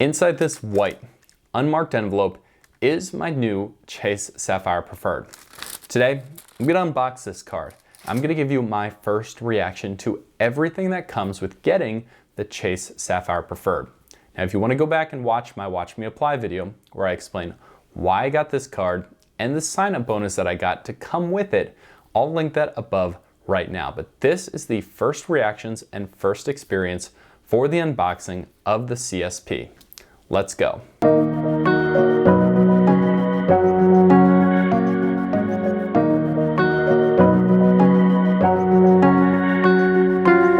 Inside this white, unmarked envelope is my new Chase Sapphire Preferred. Today, I'm gonna unbox this card. I'm gonna give you my first reaction to everything that comes with getting the Chase Sapphire Preferred. Now, if you wanna go back and watch my Watch Me Apply video, where I explain why I got this card and the sign-up bonus that I got to come with it, I'll link that above right now. But this is the first reactions and first experience for the unboxing of the CSP. Let's go.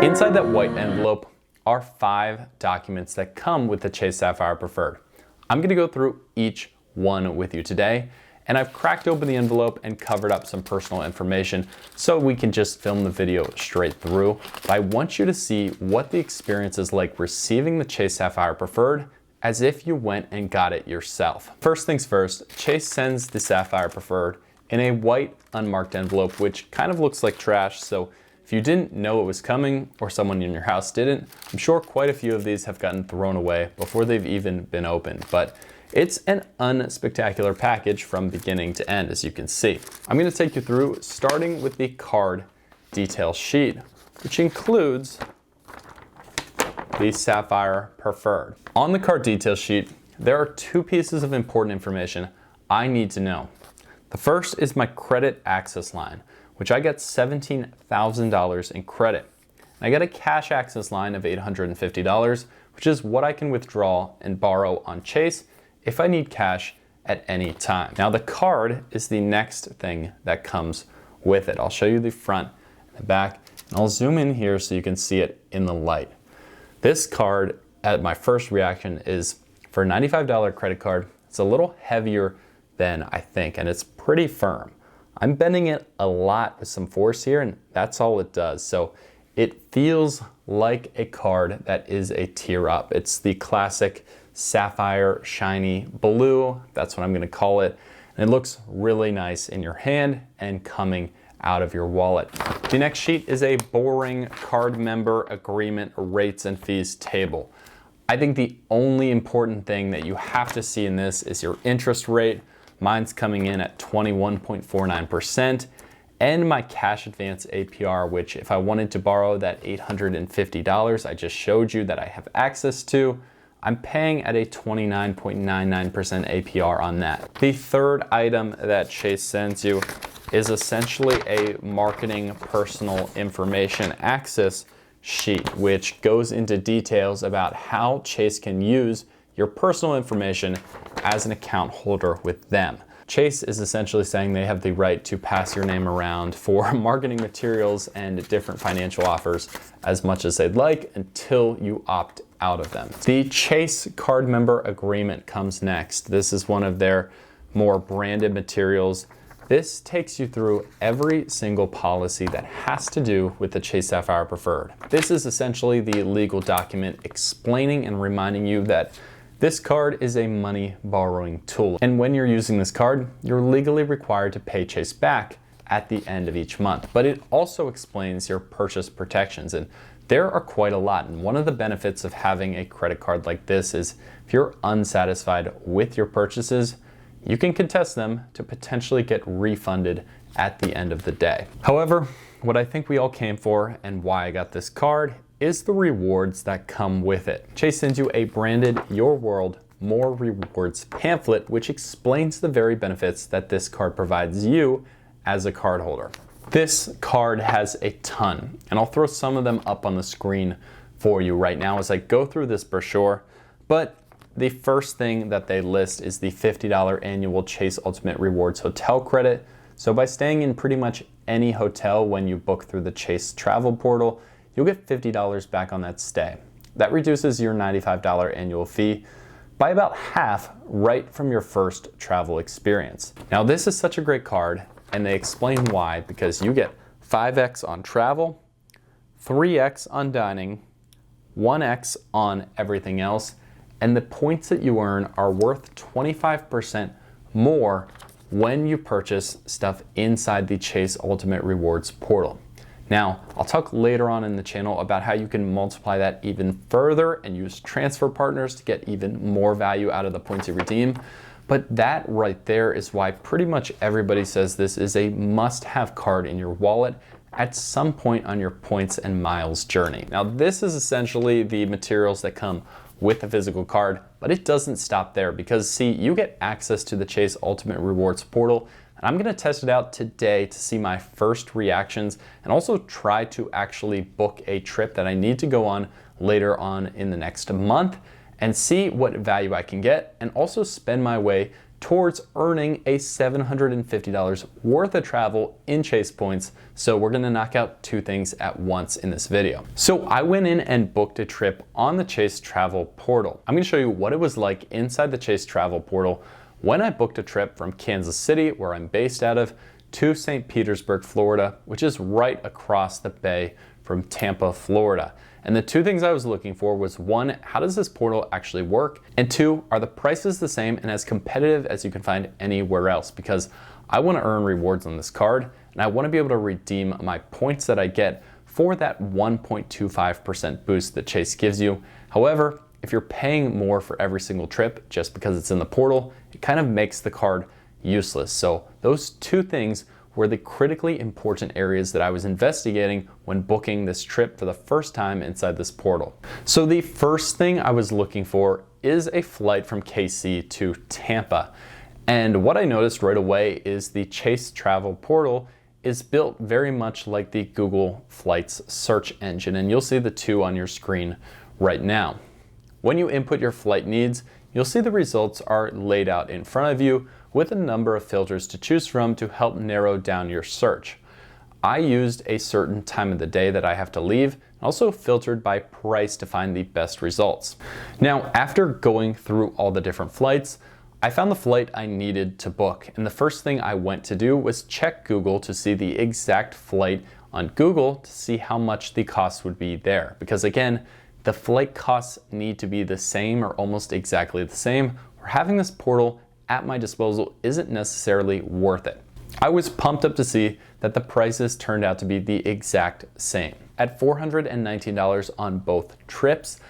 Inside that white envelope are 5 documents that come with the Chase Sapphire Preferred. I'm gonna go through each one with you today, and I've cracked open the envelope and covered up some personal information so we can just film the video straight through. But I want you to see what the experience is like receiving the Chase Sapphire Preferred as if you went and got it yourself. First things first, Chase sends the Sapphire Preferred in a white unmarked envelope, which kind of looks like trash. So if you didn't know it was coming or someone in your house didn't, I'm sure quite a few of these have gotten thrown away before they've even been opened. But it's an unspectacular package from beginning to end, as you can see. I'm gonna take you through starting with the card detail sheet, which includes the Sapphire Preferred. On the card detail sheet, there are 2 pieces of important information I need to know. The first is my credit access line, which I got $17,000 in credit. And I got a cash access line of $850, which is what I can withdraw and borrow on Chase if I need cash at any time. Now the card is the next thing that comes with it. I'll show you the front and the back, and I'll zoom in here so you can see it in the light. This card, at my first reaction, is for a $95 credit card. It's a little heavier than I think, and it's pretty firm. I'm bending it a lot with some force here, and that's all it does. So it feels like a card that is a tear up. It's the classic sapphire shiny blue. That's what I'm gonna call it. And it looks really nice in your hand and coming out of your wallet. The next sheet is a boring card member agreement rates and fees table. I think the only important thing that you have to see in this is your interest rate. Mine's coming in at 21.49%, and my cash advance APR, which if I wanted to borrow that $850 I just showed you that I have access to, I'm paying at a 29.99% APR on that. The third item that Chase sends you is essentially a marketing personal information access sheet, which goes into details about how Chase can use your personal information as an account holder with them. Chase is essentially saying they have the right to pass your name around for marketing materials and different financial offers as much as they'd like until you opt out of them. The Chase card member agreement comes next. This is one of their more branded materials. This takes you through every single policy that has to do with the Chase Sapphire Preferred. This is essentially the legal document explaining and reminding you that this card is a money borrowing tool. And when you're using this card, you're legally required to pay Chase back at the end of each month. But it also explains your purchase protections, and there are quite a lot. And one of the benefits of having a credit card like this is if you're unsatisfied with your purchases, you can contest them to potentially get refunded at the end of the day. However, what I think we all came for and why I got this card is the rewards that come with it. Chase sends you a branded Your World More Rewards pamphlet, which explains the very benefits that this card provides you as a cardholder. This card has a ton, and I'll throw some of them up on the screen for you right now as I go through this brochure. But the first thing that they list is the $50 annual Chase Ultimate Rewards hotel credit. So by staying in pretty much any hotel when you book through the Chase travel portal, you'll get $50 back on that stay. That reduces your $95 annual fee by about half right from your first travel experience. Now this is such a great card, and they explain why, because you get 5x on travel, 3x on dining, 1x on everything else, and the points that you earn are worth 25% more when you purchase stuff inside the Chase Ultimate Rewards portal. Now, I'll talk later on in the channel about how you can multiply that even further and use transfer partners to get even more value out of the points you redeem. But that right there is why pretty much everybody says this is a must-have card in your wallet at some point on your points and miles journey. Now, this is essentially the materials that come with a physical card, but it doesn't stop there because see, you get access to the Chase Ultimate Rewards portal, and I'm gonna test it out today to see my first reactions and also try to actually book a trip that I need to go on later on in the next month and see what value I can get and also spend my way towards earning a $750 worth of travel in Chase points. So we're gonna knock out two things at once in this video. So I went in and booked a trip on the Chase travel portal. I'm gonna show you what it was like inside the Chase travel portal when I booked a trip from Kansas City, where I'm based out of, to St. Petersburg, Florida, which is right across the bay from Tampa, Florida. And the two things I was looking for was one, how does this portal actually work? And two, are the prices the same and as competitive as you can find anywhere else? Because I want to earn rewards on this card and I want to be able to redeem my points that I get for that 1.25% boost that Chase gives you. However, if you're paying more for every single trip just because it's in the portal, it kind of makes the card useless. So those two things were the critically important areas that I was investigating when booking this trip for the first time inside this portal. So the first thing I was looking for is a flight from KC to Tampa. And what I noticed right away is the Chase travel portal is built very much like the Google Flights search engine, and you'll see the two on your screen right now. When you input your flight needs, you'll see the results are laid out in front of you with a number of filters to choose from to help narrow down your search. I used a certain time of the day that I have to leave, and also filtered by price to find the best results. Now, after going through all the different flights, I found the flight I needed to book, and the first thing I went to do was check Google to see the exact flight on Google to see how much the cost would be there. Because again, the flight costs need to be the same or almost exactly the same, or having this portal at my disposal isn't necessarily worth it. I was pumped up to see that the prices turned out to be the exact same. At $419 on both trips,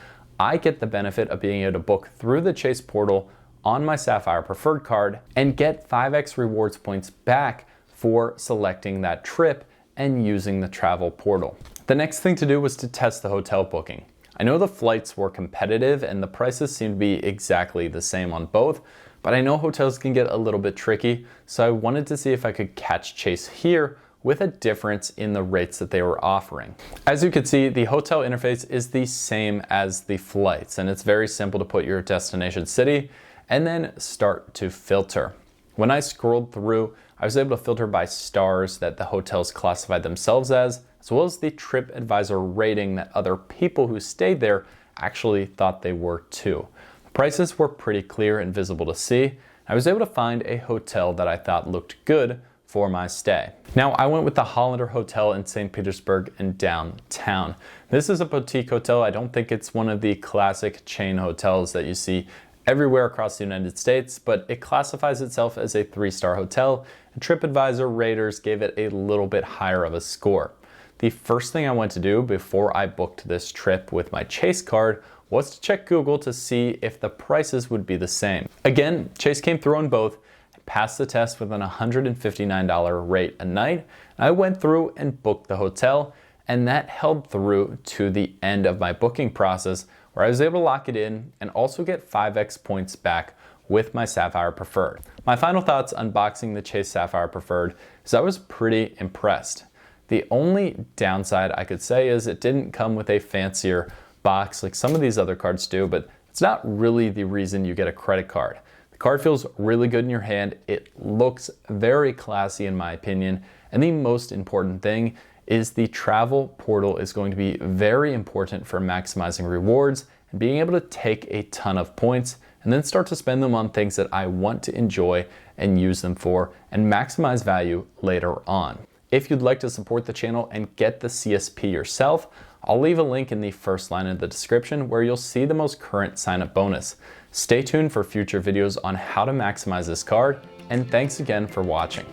I get the benefit of being able to book through the Chase portal on my Sapphire Preferred Card and get 5x rewards points back for selecting that trip and using the travel portal. The next thing to do was to test the hotel booking. I know the flights were competitive and the prices seem to be exactly the same on both, but I know hotels can get a little bit tricky, so I wanted to see if I could catch Chase here with a difference in the rates that they were offering. As you can see, the hotel interface is the same as the flights, and it's very simple to put your destination city and then start to filter. When I scrolled through, I was able to filter by stars that the hotels classified themselves as well as the TripAdvisor rating that other people who stayed there actually thought they were too. The prices were pretty clear and visible to see. I was able to find a hotel that I thought looked good for my stay. Now, I went with the Hollander Hotel in St. Petersburg in downtown. This is a boutique hotel. I don't think it's one of the classic chain hotels that you see everywhere across the United States, but it classifies itself as a 3-star hotel, and TripAdvisor raters gave it a little bit higher of a score. The first thing I went to do before I booked this trip with my Chase card was to check Google to see if the prices would be the same. Again, Chase came through on both, passed the test with an $159 rate a night. I went through and booked the hotel, and that held through to the end of my booking process, where I was able to lock it in and also get 5x points back with my Sapphire Preferred. My final thoughts unboxing the Chase Sapphire Preferred is I was pretty impressed. The only downside I could say is it didn't come with a fancier box like some of these other cards do, but it's not really the reason you get a credit card. The card feels really good in your hand. It looks very classy in my opinion. And the most important thing is the travel portal is going to be very important for maximizing rewards and being able to take a ton of points and then start to spend them on things that I want to enjoy and use them for and maximize value later on. If you'd like to support the channel and get the CSP yourself, I'll leave a link in the first line of the description where you'll see the most current sign-up bonus. Stay tuned for future videos on how to maximize this card, and thanks again for watching.